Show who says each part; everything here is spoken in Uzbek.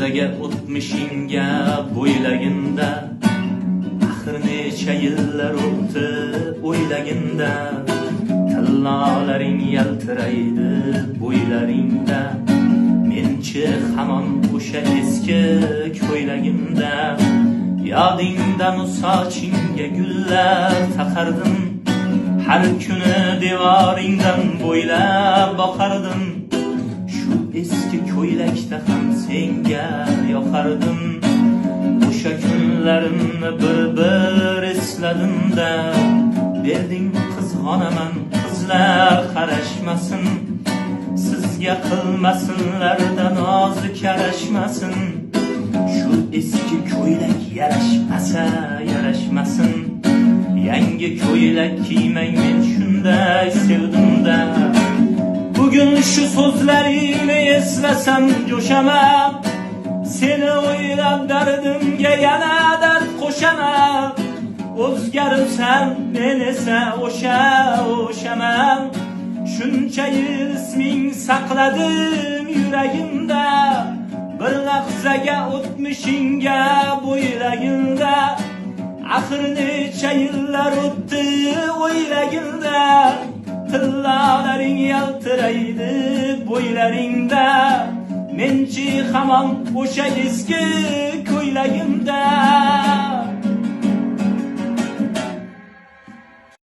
Speaker 1: lahzaga o'tmishingga bo'ylaginda, axir necha yillar o'tdi o'ylaginda, tillolaring yaltiraydi bo'ylaringda, menchi hamon o'sha eski ko'ylagimda. Yodingdami sochingga gullar taqardim, har kuni devoringdan bo'ylab boqardim. Shu eski ko'ylakda ham senga yoqardim. O'sha kunlarimni bir esladim-da, berding qizg'onaman, qizlar qarashmasin, sizga qilmasinlarda nozik yarashmasin. Shu eski ko'ylak yarashmasa yarashmasin, yangi ko'ylak kiymang, men shunday sevdim-da. Bugun shu so'zlaringni eslasam jo'shaman, seni o'ylab dardimga yana dard qo'shaman. O'zgaribsan, men esa o'shaman. Shuncha yil isming saqladim yuragimda, bir lahzaga o'tmishingga bo'ylagimda. Axir necha yillar o'tdi o'ylagimda, tillolaring yaltiraydi bo'ylaringda, menchi hamon o'sha eski ko'ylagimda.